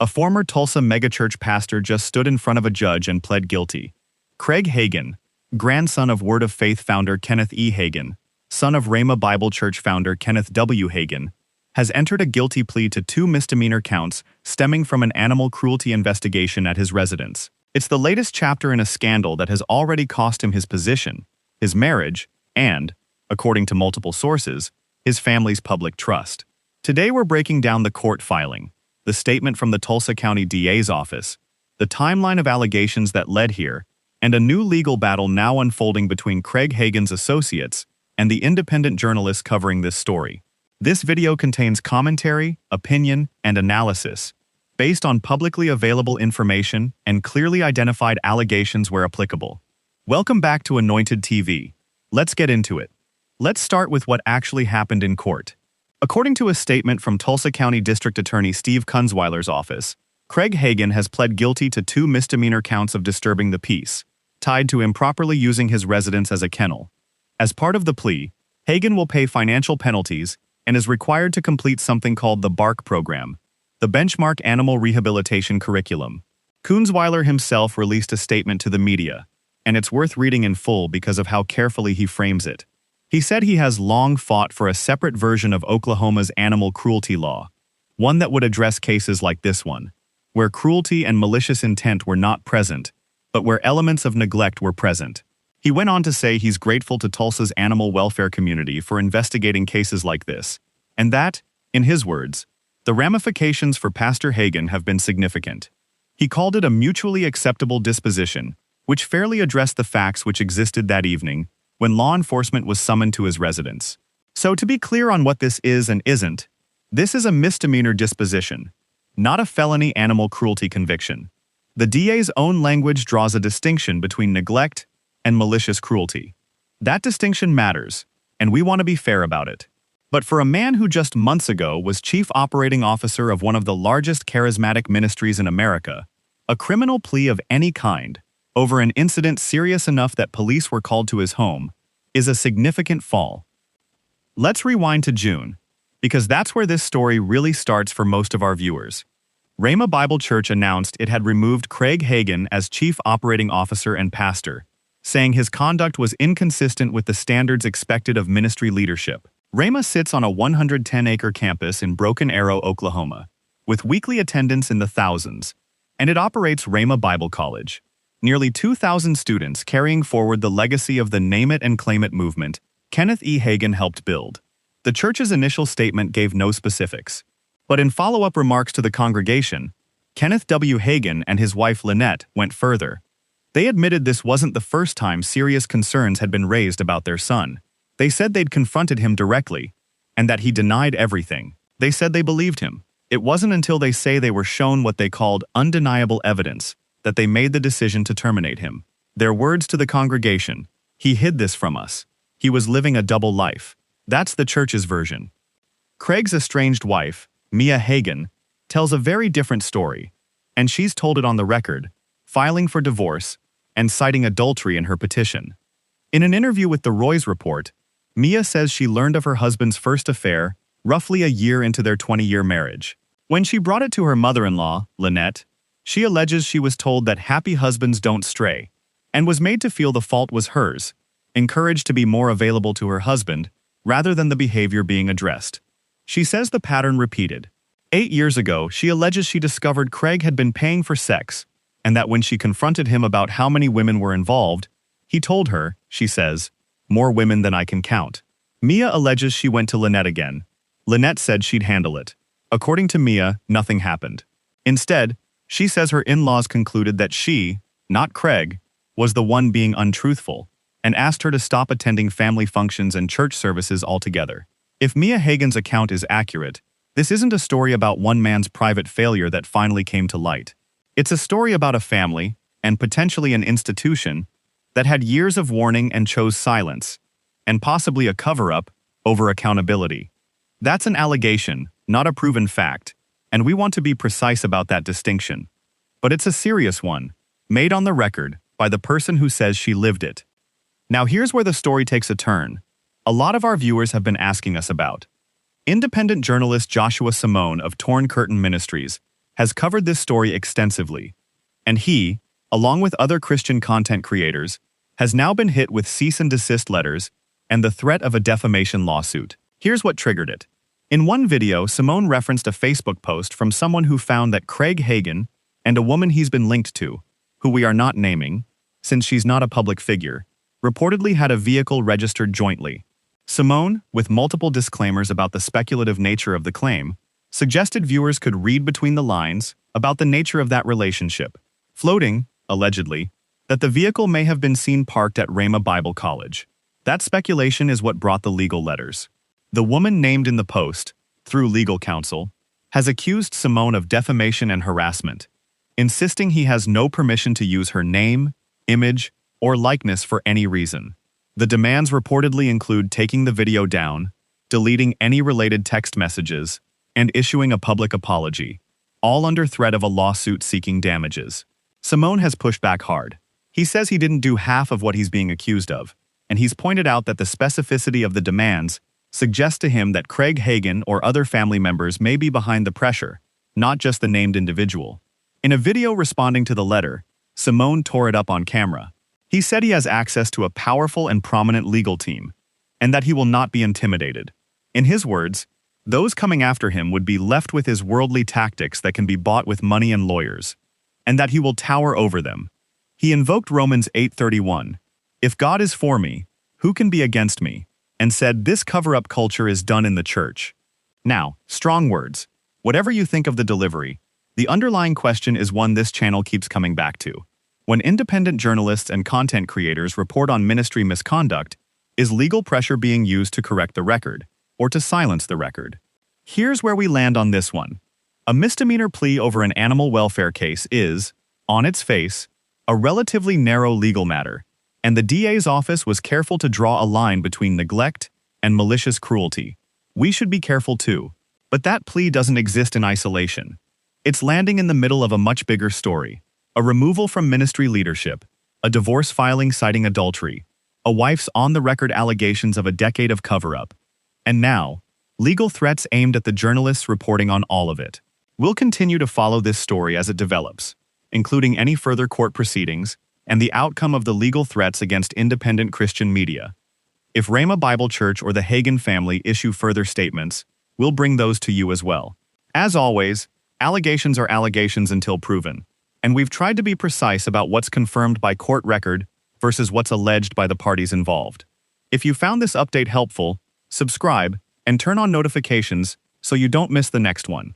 A former Tulsa megachurch pastor just stood in front of a judge and pled guilty. Craig Hagin, grandson of Word of Faith founder Kenneth E. Hagin, son of Rhema Bible Church founder Kenneth W. Hagin, has entered a guilty plea to 2 misdemeanor counts stemming from an animal cruelty investigation at his residence. It's the latest chapter in a scandal that has already cost him his position, his marriage, and, according to multiple sources, his family's public trust. Today we're breaking down the court filing, the statement from the Tulsa County DA's office, the timeline of allegations that led here, and a new legal battle now unfolding between Craig Hagin's associates and the independent journalists covering this story. This video contains commentary, opinion, and analysis based on publicly available information and clearly identified allegations where applicable. Welcome back to Anointed TV. Let's get into it. Let's start with what actually happened in court. According to a statement from Tulsa County District Attorney Steve Kunzweiler's office, Craig Hagin has pled guilty to 2 misdemeanor counts of disturbing the peace, tied to improperly using his residence as a kennel. As part of the plea, Hagin will pay financial penalties and is required to complete something called the BARC program, the Benchmark Animal Rehabilitation Curriculum. Kunzweiler himself released a statement to the media, and it's worth reading in full because of how carefully he frames it. He said he has long fought for a separate version of Oklahoma's animal cruelty law, one that would address cases like this one, where cruelty and malicious intent were not present, but where elements of neglect were present. He went on to say he's grateful to Tulsa's animal welfare community for investigating cases like this, and that, in his words, the ramifications for Pastor Hagin have been significant. He called it a mutually acceptable disposition, which fairly addressed the facts which existed that evening when law enforcement was summoned to his residence. So to be clear on what this is and isn't, this is a misdemeanor disposition, not a felony animal cruelty conviction. The DA's own language draws a distinction between neglect and malicious cruelty. That distinction matters, and we want to be fair about it. But for a man who just months ago was chief operating officer of one of the largest charismatic ministries in America, a criminal plea of any kind, over an incident serious enough that police were called to his home, is a significant fall. Let's rewind to June, because that's where this story really starts for most of our viewers. Rhema Bible Church announced it had removed Craig Hagin as chief operating officer and pastor, saying his conduct was inconsistent with the standards expected of ministry leadership. Rhema sits on a 110-acre campus in Broken Arrow, Oklahoma, with weekly attendance in the thousands, and it operates Rhema Bible College. Nearly 2,000 students carrying forward the legacy of the Name It and Claim It movement Kenneth E. Hagin helped build. The church's initial statement gave no specifics, but in follow-up remarks to the congregation, Kenneth W. Hagin and his wife Lynette went further. They admitted this wasn't the first time serious concerns had been raised about their son. They said they'd confronted him directly, and that he denied everything. They said they believed him. It wasn't until they say they were shown what they called undeniable evidence that they made the decision to terminate him. Their words to the congregation: "He hid this from us. He was living a double life." That's the church's version. Craig's estranged wife, Mia Hagin, tells a very different story, and she's told it on the record, filing for divorce and citing adultery in her petition. In an interview with the Roy's Report, Mia says she learned of her husband's first affair roughly a year into their 20-year marriage. When she brought it to her mother-in-law, Lynette, she alleges she was told that happy husbands don't stray, and was made to feel the fault was hers, encouraged to be more available to her husband, rather than the behavior being addressed. She says the pattern repeated. 8 years ago, she alleges she discovered Craig had been paying for sex, and that when she confronted him about how many women were involved, he told her, she says, "More women than I can count." Mia alleges she went to Lynette again. Lynette said she'd handle it. According to Mia, nothing happened. Instead, she says her in-laws concluded that she, not Craig, was the one being untruthful, and asked her to stop attending family functions and church services altogether. If Mia Hagin's account is accurate, this isn't a story about one man's private failure that finally came to light. It's a story about a family, and potentially an institution, that had years of warning and chose silence, and possibly a cover-up, over accountability. That's an allegation, not a proven fact, and we want to be precise about that distinction. But it's a serious one, made on the record by the person who says she lived it. Now here's where the story takes a turn. A lot of our viewers have been asking us about. Independent journalist Joshua Simone of Torn Curtain Ministries has covered this story extensively, and he, along with other Christian content creators, has now been hit with cease and desist letters and the threat of a defamation lawsuit. Here's what triggered it. In one video, Simone referenced a Facebook post from someone who found that Craig HAGIN and a woman he's been linked to, who we are not naming, since she's not a public figure, reportedly had a vehicle registered jointly. Simone, with multiple disclaimers about the speculative nature of the claim, suggested viewers could read between the lines about the nature of that relationship, floating, allegedly, that the vehicle may have been seen parked at Rhema Bible College. That speculation is what brought the legal letters. The woman named in the post, through legal counsel, has accused Simone of defamation and harassment, insisting he has no permission to use her name, image, or likeness for any reason. The demands reportedly include taking the video down, deleting any related text messages, and issuing a public apology, all under threat of a lawsuit seeking damages. Simone has pushed back hard. He says he didn't do half of what he's being accused of, and he's pointed out that the specificity of the demands suggests to him that Craig HAGIN or other family members may be behind the pressure, not just the named individual. In a video responding to the letter, Simone tore it up on camera. He said he has access to a powerful and prominent legal team, and that he will not be intimidated. In his words, those coming after him would be left with his worldly tactics that can be bought with money and lawyers, and that he will tower over them. He invoked Romans 8:31, "If God is for me, who can be against me?" and said this cover-up culture is done in the church. Now, strong words. Whatever you think of the delivery, the underlying question is one this channel keeps coming back to. When independent journalists and content creators report on ministry misconduct, is legal pressure being used to correct the record, or to silence the record? Here's where we land on this one. A misdemeanor plea over an animal welfare case is, on its face, a relatively narrow legal matter, and the DA's office was careful to draw a line between neglect and malicious cruelty. We should be careful too. But that plea doesn't exist in isolation. It's landing in the middle of a much bigger story. A removal from ministry leadership, a divorce filing citing adultery, a wife's on-the-record allegations of a decade of cover-up, and now, legal threats aimed at the journalists reporting on all of it. We'll continue to follow this story as it develops, including any further court proceedings and the outcome of the legal threats against independent Christian media. If Rhema Bible Church or the HAGIN family issue further statements, we'll bring those to you as well. As always, allegations are allegations until proven, and we've tried to be precise about what's confirmed by court record versus what's alleged by the parties involved. If you found this update helpful, subscribe and turn on notifications so you don't miss the next one.